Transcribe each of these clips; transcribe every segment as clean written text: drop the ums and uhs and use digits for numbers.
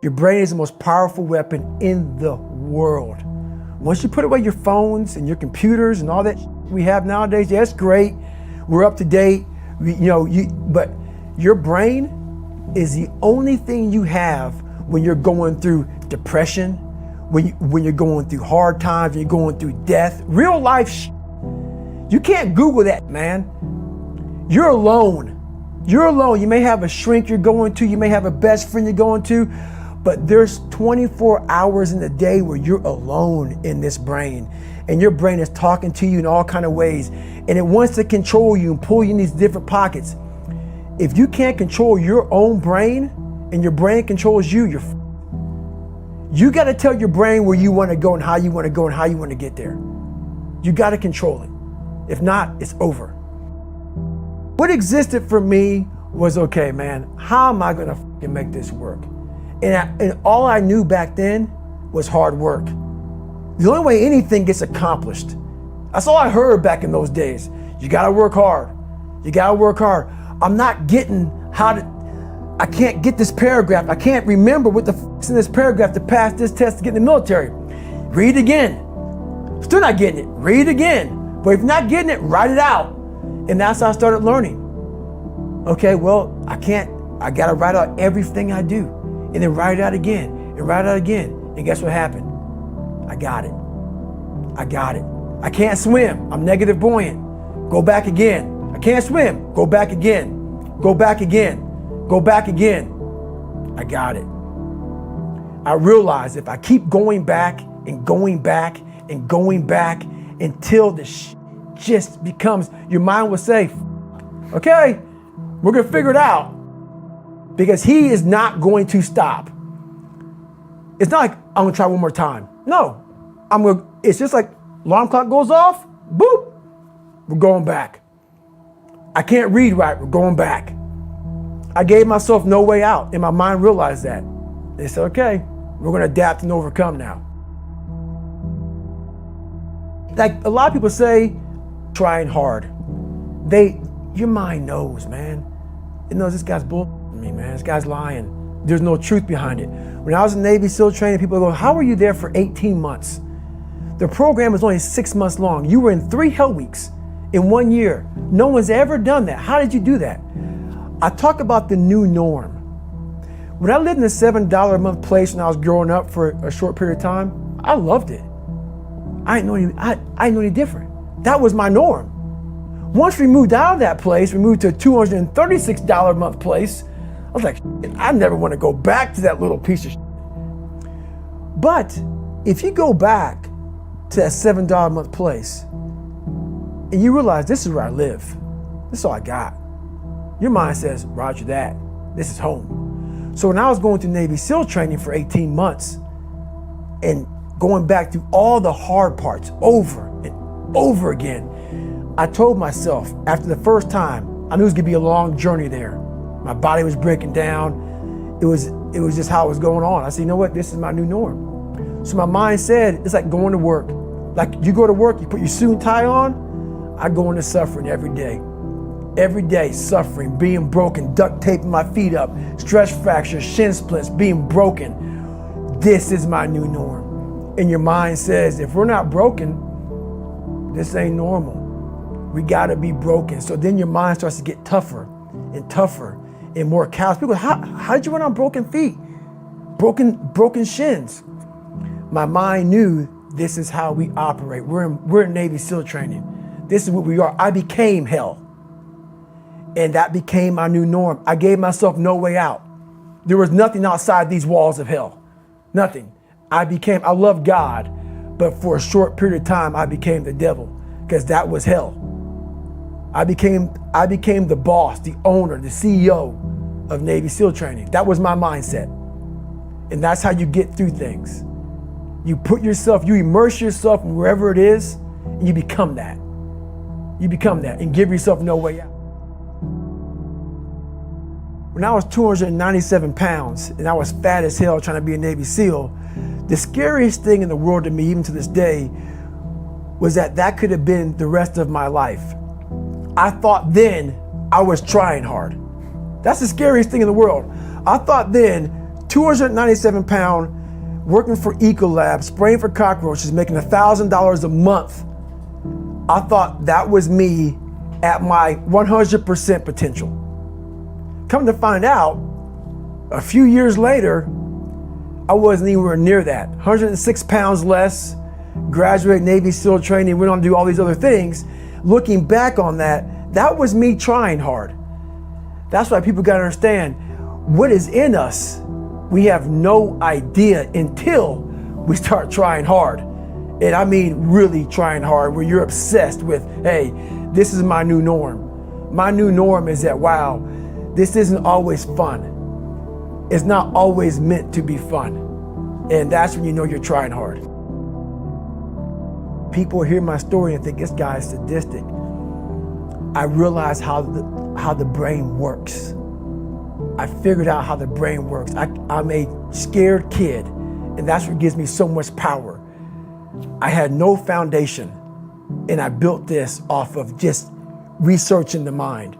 Your brain is the most powerful weapon in the world. Once you put away your phones and your computers and all that we have nowadays, yeah, it's great. We're up to date. But your brain is the only thing you have when you're going through depression, when you're going through hard times, when you're going through death, real life. You can't Google that, man. You're alone. You're alone. You may have a shrink you're going to, you may have a best friend you're going to, but there's 24 hours in the day where you're alone in this brain, and your brain is talking to you in all kinds of ways, and it wants to control you and pull you in these different pockets. If you can't control your own brain and your brain controls you, you got to tell your brain where you want to go and how you want to go and how you want to get there. You got to control it. If not, it's over. What existed for me was, okay, man, how am I going to make this work? And all I knew back then was hard work. The only way anything gets accomplished. That's all I heard back in those days. You got to work hard. You got to work hard. I'm not getting I can't get this paragraph. I can't remember what the in this paragraph to pass this test to get in the military. Read again. Still not getting it. Read again. But if you're not getting it, write it out. And that's how I started learning. Okay, well, I got to write out everything I do. And then write it out again. And write it out again. And guess what happened? I got it. I got it. I can't swim. I'm negative buoyant. Go back again. I can't swim. Go back again. Go back again. Go back again. I got it. I realized if I keep going back and going back and going back until the just becomes, your mind will say, okay, we're going to figure it out, because he is not going to stop. It's not like I'm going to try one more time. No, it's just like alarm clock goes off, boop, we're going back. I can't read right, we're going back. I gave myself no way out, and my mind realized that. They said, okay, we're going to adapt and overcome now. Like a lot of people say, trying hard. Your mind knows, man. It knows this guy's bullshitting me, man. This guy's lying. There's no truth behind it. When I was in Navy SEAL training, people go, how were you there for 18 months? The program was only 6 months long. You were in 3 hell weeks in 1 year. No one's ever done that. How did you do that? I talk about the new norm. When I lived in a $7 a month place when I was growing up for a short period of time, I loved it. I didn't know any different. That was my norm. Once we moved out of that place, we moved to a $236 a month place. I was like, I never want to go back to that little piece of shit. But if you go back to that $7 a month place and you realize this is where I live, this is all I got, your mind says, roger that, this is home. So when I was going through Navy SEAL training for 18 months and going back through all the hard parts over and over again, I told myself after the first time, I knew it was gonna be a long journey there. My body was breaking down. It was just how it was going on. I said, you know what, this is my new norm. So my mind said, it's like going to work. Like you go to work, you put your suit and tie on, I go into suffering every day. Every day, suffering, being broken, duct taping my feet up, stress fractures, shin splints, being broken. This is my new norm. And your mind says, if we're not broken, this ain't normal. We gotta be broken. So then your mind starts to get tougher and tougher and more callous. People, how did you run on broken feet? Broken shins. My mind knew this is how we operate. We're in Navy SEAL training. This is what we are. I became hell. And that became my new norm. I gave myself no way out. There was nothing outside these walls of hell. Nothing. I love God, but for a short period of time, I became the devil, because that was hell. I became the boss, the owner, the CEO of Navy SEAL training. That was my mindset. And that's how you get through things. You immerse yourself in wherever it is, and you become that. You become that and give yourself no way out. When I was 297 pounds and I was fat as hell trying to be a Navy SEAL, the scariest thing in the world to me, even to this day, was that could have been the rest of my life. I thought then I was trying hard. That's the scariest thing in the world. I thought then 297 pound, working for Ecolab, spraying for cockroaches, making $1,000 a month. I thought that was me at my 100% potential. Come to find out, a few years later, I wasn't anywhere near that. 106 pounds less, graduated Navy SEAL training, went on to do all these other things. Looking back on that, that was me trying hard. That's why people gotta understand, what is in us, we have no idea until we start trying hard. And I mean really trying hard, where you're obsessed with, hey, this is my new norm. My new norm is that, wow, this isn't always fun. It's not always meant to be fun. And that's when you know you're trying hard. People hear my story and think this guy is sadistic. I realized how the brain works. I figured out how the brain works. I'm a scared kid, and that's what gives me so much power. I had no foundation, and I built this off of just researching the mind.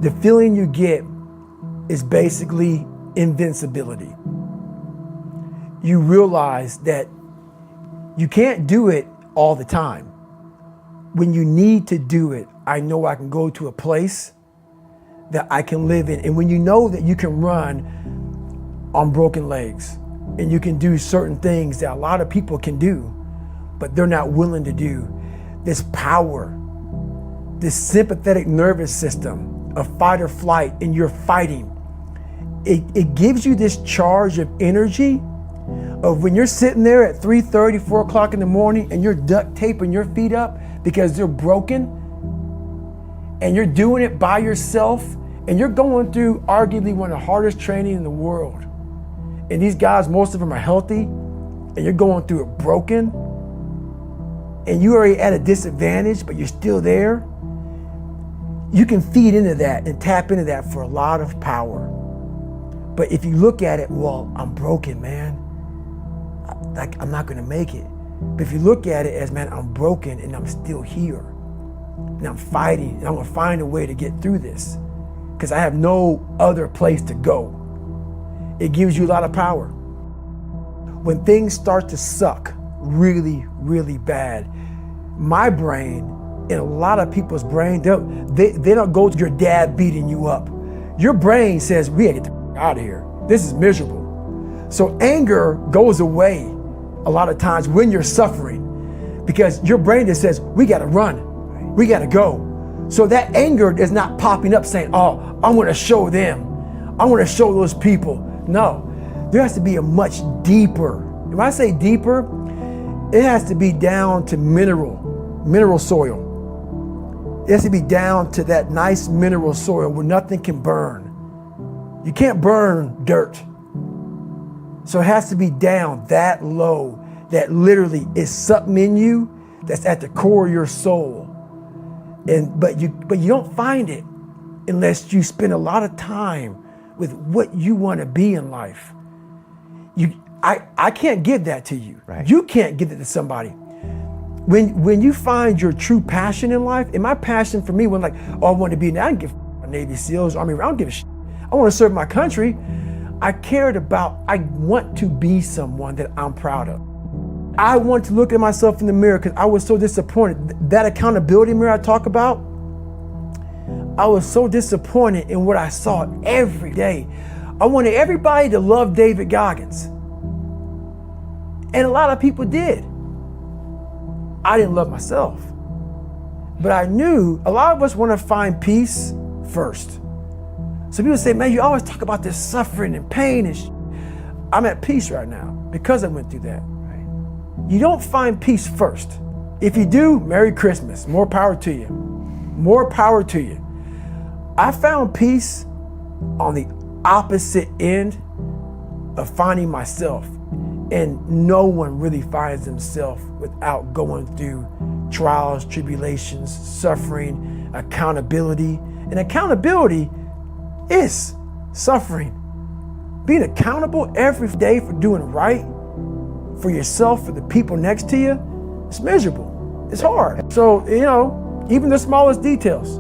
The feeling you get is basically invincibility. You realize that you can't do it all the time. When you need to do it, I know I can go to a place that I can live in. And when you know that you can run on broken legs and you can do certain things that a lot of people can do, but they're not willing to do, this power, this sympathetic nervous system of fight or flight, and you're fighting, it gives you this charge of energy of when you're sitting there at 3:30, 4 o'clock in the morning and you're duct taping your feet up because they're broken, and you're doing it by yourself, and you're going through arguably one of the hardest training in the world. And these guys, most of them are healthy, and you're going through it broken, and you're already at a disadvantage, but you're still there. You can feed into that and tap into that for a lot of power. But if you look at it, well, I'm broken, man. I'm not gonna make it. But if you look at it as, man, I'm broken and I'm still here, and I'm fighting, and I'm gonna find a way to get through this because I have no other place to go. It gives you a lot of power. When things start to suck really, really bad, my brain and a lot of people's brain, they don't go to your dad beating you up. Your brain says, we gotta get the out of here. This is miserable. So anger goes away a lot of times when you're suffering, because your brain just says, we gotta run, we gotta go. So that anger is not popping up saying, oh, I'm gonna show them, I'm gonna show those people. No, there has to be a much deeper, when I say deeper, it has to be down to mineral soil. It has to be down to that nice mineral soil where nothing can burn. You can't burn dirt. So it has to be down that low, that literally is something in you that's at the core of your soul. But you don't find it unless you spend a lot of time with what you want to be in life. I can't give that to you. Right. You can't give it to somebody. When you find your true passion in life, and my passion for me was like, oh, I want to be, I don't give a Navy SEALs, Army, I don't give a shit. I want to serve my country. I want to be someone that I'm proud of. I want to look at myself in the mirror because I was so disappointed. That accountability mirror I talk about, I was so disappointed in what I saw every day. I wanted everybody to love David Goggins. And a lot of people did. I didn't love myself. But I knew a lot of us want to find peace first. So people say, man, you always talk about this suffering and pain and I'm at peace right now because I went through that. Right? You don't find peace first. If you do, Merry Christmas. More power to you. More power to you. I found peace on the opposite end of finding myself. And no one really finds themselves without going through trials, tribulations, suffering, accountability. And accountability is suffering. Being accountable every day for doing right for yourself, for the people next to you, it's miserable. It's hard. So, even the smallest details.